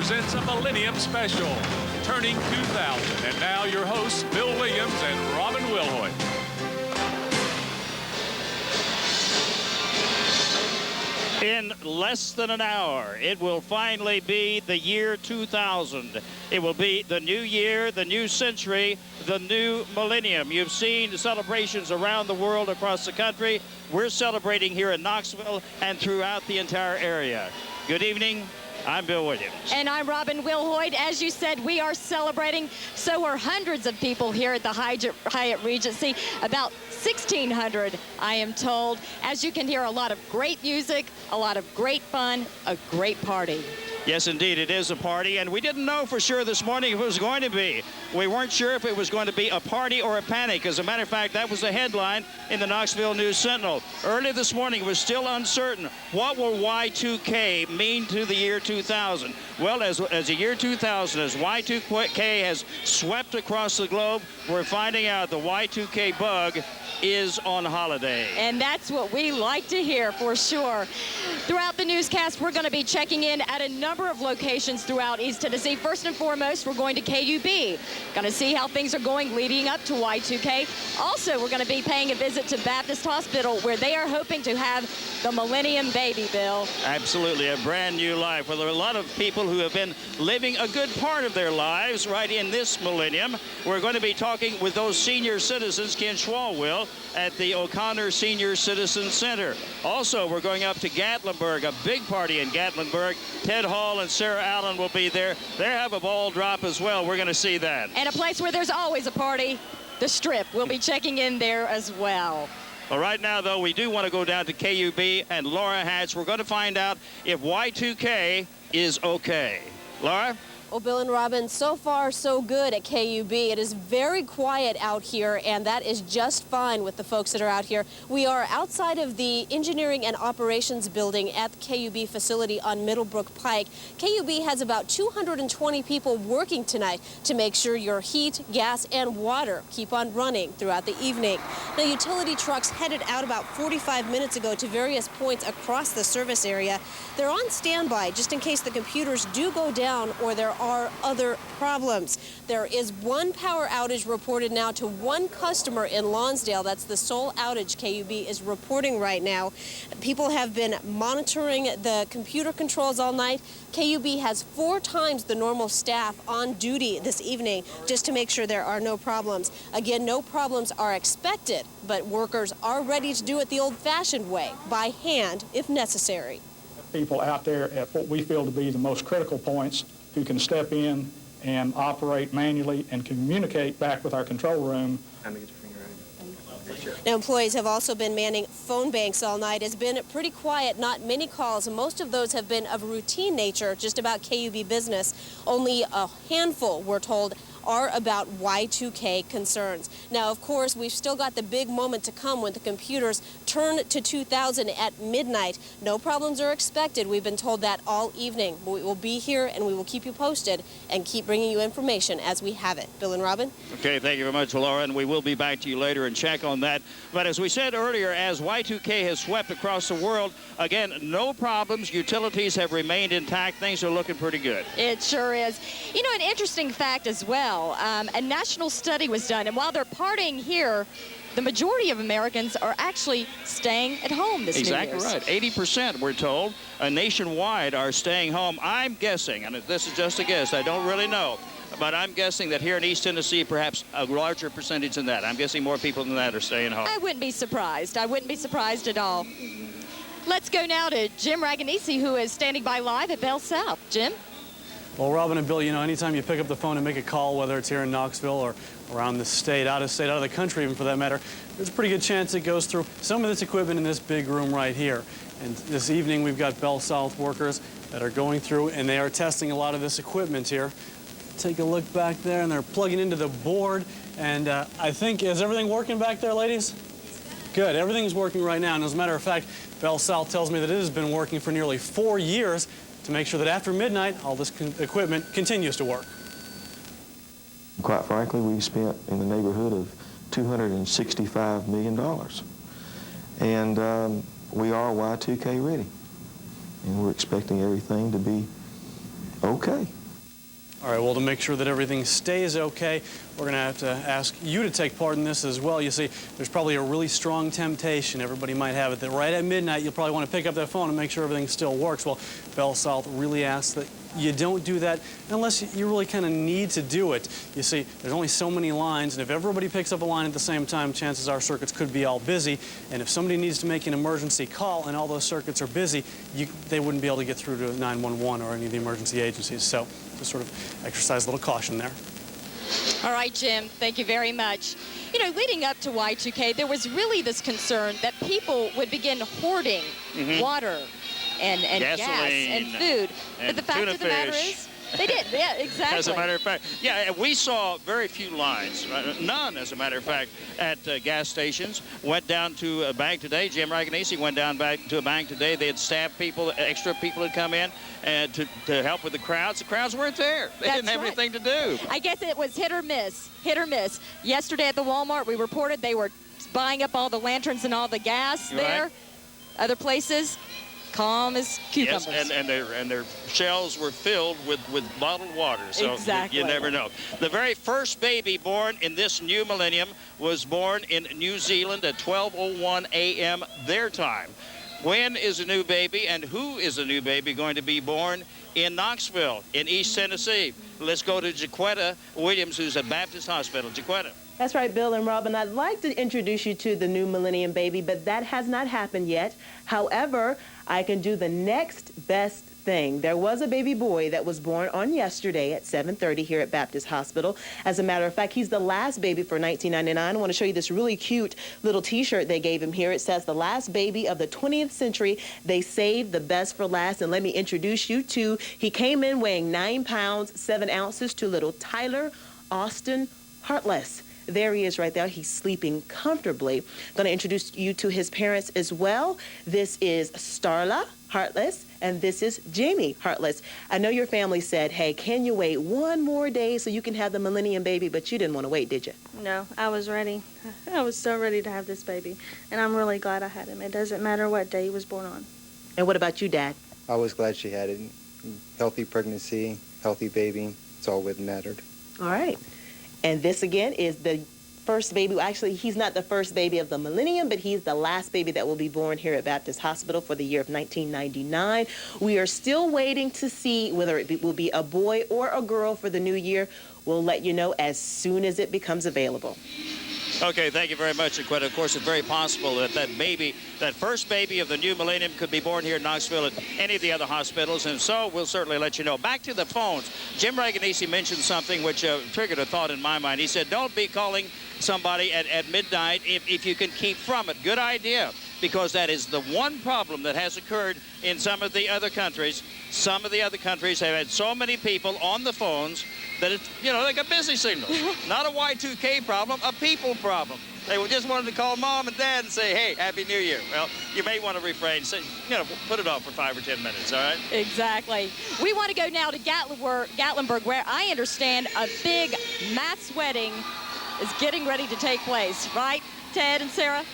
presents a Millennium Special, turning 2000. And now your hosts, Bill Williams and Robin Wilhoit. In less than an hour, it will finally be the year 2000. It will be the new year, the new century, the new millennium. You've seen celebrations around the world across the country. We're celebrating here in Knoxville and throughout the entire area. Good evening. I'm Bill Williams. And I'm Robin Wilhoit. As you said, we are celebrating. So are hundreds of people here at the Hyatt Regency. About 1,600, I am told. As you can hear, a lot of great music, a lot of great fun, a great party. Yes, indeed, it is a party, and we didn't know for sure this morning if it was going to be. We weren't sure if it was going to be a party or a panic. As a matter of fact, that was the headline in the Knoxville News-Sentinel. Early this morning, it was still uncertain. What will Y2K mean to the year 2000? Well, as the year 2000, as Y2K has swept across the globe, we're finding out the Y2K bug is on holiday. And that's what we like to hear for sure. Throughout the newscast, we're going to be checking in at a number of locations throughout East Tennessee. First and foremost, we're going to KUB. Going to see how things are going leading up to Y2K. Also, we're going to be paying a visit to Baptist Hospital, where they are hoping to have the Millennium baby, Bill. Absolutely, a brand new life. Well, there are a lot of people who have been living a good part of their lives right in this millennium. We're going to be talking with those senior citizens, Ken Schwal will, at the O'Connor Senior Citizen Center. Also, we're going up to Gatlinburg, a big party in Gatlinburg. Ted Hall and Sarah Allen will be there. They have a ball drop as well. We're going to see that. And a place where there's always a party, the Strip. We'll be checking in there as well. Well, right now, though, we do want to go down to KUB and Laura Hatch. We're going to find out if Y2K is okay. Laura? Well, Bill and Robin, so far so good at KUB. It is very quiet out here, and that is just fine with the folks that are out here. We are outside of the Engineering and Operations building at the KUB facility on Middlebrook Pike. KUB has about 220 people working tonight to make sure your heat, gas, and water keep on running throughout the evening. Now, utility trucks headed out about 45 minutes ago to various points across the service area. They're on standby just in case the computers do go down or there are other problems. There is one power outage reported now to one customer in Lonsdale. That's the sole outage KUB is reporting right now. People have been monitoring the computer controls all night. KUB has 4 times the normal staff on duty this evening just to make sure there are no problems. Again, no problems are expected, but workers are ready to do it the old-fashioned way, by hand if necessary. People out there at what we feel to be the most critical points who can step in and operate manually and communicate back with our control room. Now, employees have also been manning phone banks all night. It's been pretty quiet, not many calls. Most of those have been of routine nature, just about KUB business. Only a handful, we're told, are about Y2K concerns. Now, of course, we've still got the big moment to come when the computers turn to 2000 at midnight. No problems are expected. We've been told that all evening. We will be here and we will keep you posted and keep bringing you information as we have it. Bill and Robin? Okay, thank you very much, Laura, and we will be back to you later and check on that. But as we said earlier, as Y2K has swept across the world, again, no problems. Utilities have remained intact. Things are looking pretty good. It sure is. You know, an interesting fact as well, a national study was done, and while they're partying here, the majority of Americans are actually staying at home this New Year's. Exactly right. 80%, we're told, nationwide are staying home. I'm guessing, and this is just a guess, I don't really know, but I'm guessing that here in East Tennessee, perhaps a larger percentage than that. I'm guessing more people than that are staying home. I wouldn't be surprised. I wouldn't be surprised at all. Let's go now to Jim Raganisi, who is standing by live at Bell South. Jim? Well, Robin and Bill, you know, anytime you pick up the phone and make a call, whether it's here in Knoxville or around the state, out of the country even for that matter, there's a pretty good chance it goes through some of this equipment in this big room right here. And this evening we've got Bell South workers that are going through and they are testing a lot of this equipment here. Take a look back there and they're plugging into the board. And I think, is everything working back there, ladies? Good, everything's working right now. And as a matter of fact, Bell South tells me that it has been working for nearly 4 years to make sure that after midnight, all this equipment continues to work. Quite frankly, we've spent in the neighborhood of $265 million. And we are Y2K ready. And we're expecting everything to be okay. All right, well, to make sure that everything stays okay, we're going to have to ask you to take part in this as well. You see, there's probably a really strong temptation, everybody might have it, that right at midnight you'll probably want to pick up that phone and make sure everything still works. Well, Bell South really asks that you don't do that unless you really kind of need to do it. You see, there's only so many lines, and if everybody picks up a line at the same time, chances are circuits could be all busy. And if somebody needs to make an emergency call and all those circuits are busy, they wouldn't be able to get through to 911 or any of the emergency agencies. So just sort of exercise a little caution there. All right, Jim, thank you very much. You know, leading up to Y2K, there was really this concern that people would begin hoarding water and gas and food. But the fact of the matter is, they did. Yeah, exactly. As a matter of fact, yeah, we saw very few lines, none, as a matter of fact, at gas stations. Went down to a bank today. Jim Raganese went down back to a bank today. They had staff people, extra people had come in and to help with the crowds. The crowds weren't there. They didn't have anything to do. I guess it was hit or miss, hit or miss. Yesterday at the Walmart, we reported they were buying up all the lanterns and all the gas there. Other places, calm as cucumbers. Yes, and their shelves were filled with bottled water. So exactly. You never know. The very first baby born in this new millennium was born in New Zealand at 12:01 a.m. their time. When is a new baby and who is a new baby going to be born in Knoxville, in East Tennessee? Let's go to Jaquetta Williams, who's at Baptist Hospital. Jaquetta. That's right, Bill and Robin. I'd like to introduce you to the new millennium baby, but that has not happened yet. However, I can do the next best thing. There was a baby boy that was born on yesterday at 7:30 here at Baptist Hospital. As a matter of fact, he's the last baby for 1999. I want to show you this really cute little T-shirt they gave him here. It says, "The last baby of the 20th century. They saved the best for last." And let me introduce you to, he came in weighing 9 pounds, 7 ounces, to little Tyler Austin Hartless. There he is right there. He's sleeping comfortably. Going to introduce you to his parents as well. This is Starla Hartless, and this is Jamie Hartless. I know your family said, hey, can you wait one more day so you can have the millennium baby, but you didn't want to wait, did you? No, I was ready. I was so ready to have this baby, and I'm really glad I had him. It doesn't matter what day he was born on. And what about you, Dad? I was glad she had it. Healthy pregnancy, healthy baby. It's all what mattered. All right. And this, again, is the first baby. Actually, he's not the first baby of the millennium, but he's the last baby that will be born here at Baptist Hospital for the year of 1999. We are still waiting to see whether it will be a boy or a girl for the new year. We'll let you know as soon as it becomes available. Okay, thank you very much, Jaquetta. Of course, it's very possible that that first baby of the new millennium could be born here in Knoxville at any of the other hospitals, and so we'll certainly let you know. Back to the phones. Jim Raganese mentioned something which triggered a thought in my mind. He said, don't be calling somebody at midnight if you can keep from it. Good idea, because that is the one problem that has occurred in some of the other countries. Some of the other countries have had so many people on the phones that it's, you know, like a busy signal. Not a Y2K problem, a people problem. They just wanted to call Mom and Dad and say, hey, Happy New Year. Well, you may want to refrain. Say, you know, put it off for 5 or 10 minutes, all right? Exactly. We want to go now to Gatlinburg, where I understand a big mass wedding is getting ready to take place, right, Ted and Sarah?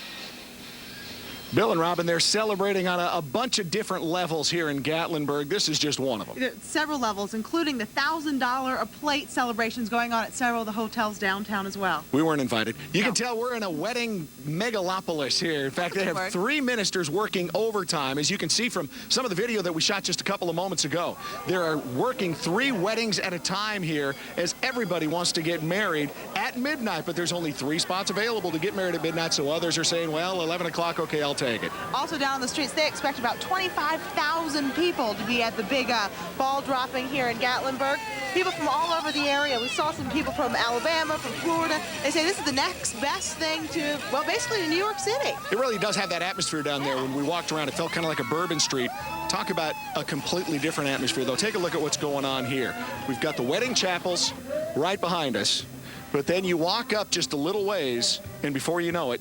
Bill and Robin, they're celebrating on a bunch of different levels here in Gatlinburg. This is just one of them. Several levels, including the $1,000 a plate celebrations going on at several of the hotels downtown as well. We weren't invited. You can tell we're in a wedding megalopolis here. In fact, they have 3 ministers working overtime. As you can see from some of the video that we shot just a couple of moments ago, they are working 3 weddings at a time here as everybody wants to get married at midnight, but there's only 3 spots available to get married at midnight, so others are saying, well, 11 o'clock, okay, I'll take it. Also down on the streets, they expect about 25,000 people to be at the big ball dropping here in Gatlinburg. People from all over the area. We saw some people from Alabama, from Florida. They say this is the next best thing to, well, basically to New York City. It really does have that atmosphere down there. When we walked around, it felt kind of like a Bourbon Street. Talk about a completely different atmosphere, though. Take a look at what's going on here. We've got the wedding chapels right behind us. But then you walk up just a little ways, and before you know it,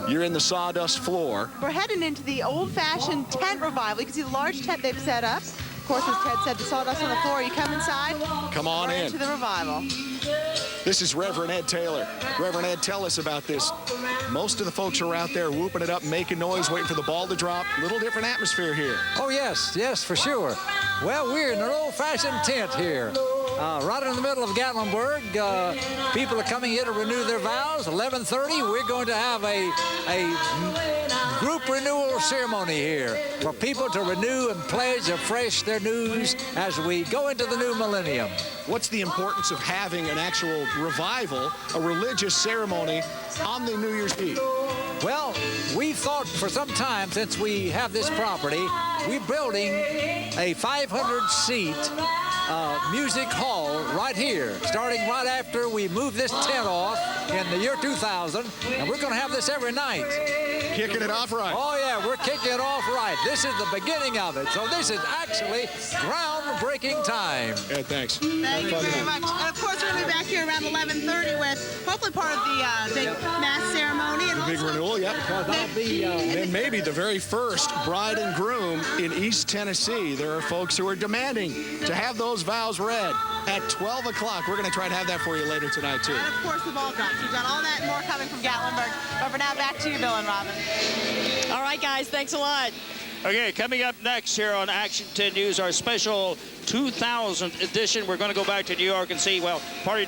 you're in the sawdust floor. We're heading into the old-fashioned tent revival. You can see the large tent they've set up. Of course, as Ted said, the sawdust on the floor. You come inside. Come on in. Into the revival. This is Reverend Ed Taylor. Reverend Ed, tell us about this. Most of the folks are out there whooping it up, making noise, waiting for the ball to drop. Little different atmosphere here. Oh, yes, for sure. Well, we're in an old-fashioned tent here. Right in the middle of Gatlinburg. People are coming here to renew their vows. 11:30, we're going to have a group renewal ceremony here for people to renew and pledge afresh their news as we go into the new millennium. What's the importance of having an actual revival, a religious ceremony on the New Year's Eve? Well, we've thought for some time since we have this property, we're building a 500-seat music hall right here, starting right after we move this tent off in the year 2000, and we're going to have this every night. Kicking it off right. Oh, yeah, we're kicking it off right. This is the beginning of it, so this is actually groundbreaking time. Ed, thanks. Thank you very much. And, of course, we're going to be back here around 11:30 with hopefully part of the big mass ceremony. And the big renewal, yeah. And maybe the very first bride and groom in East Tennessee. There are folks who are demanding to have those vows read at 12 o'clock. We're going to try and have that for you later tonight, too. And, of course, the ball drops. We've got all that and more coming from Gatlinburg. But for now, back to you, Bill and Robin. All right, guys, thanks a lot. Okay, coming up next here on Action 10 News, our special 2000 edition. We're going to go back to New York and see, well, party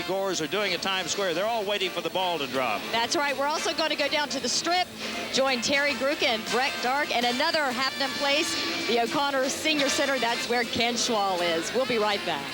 goers are doing at Times Square. They're all waiting for the ball to drop. That's right. We're also going to go down to the Strip, join Terry Gruca and Brett Dark, and another happening place, the O'Connor Senior Center. That's where Ken Schwal is. We'll be right back.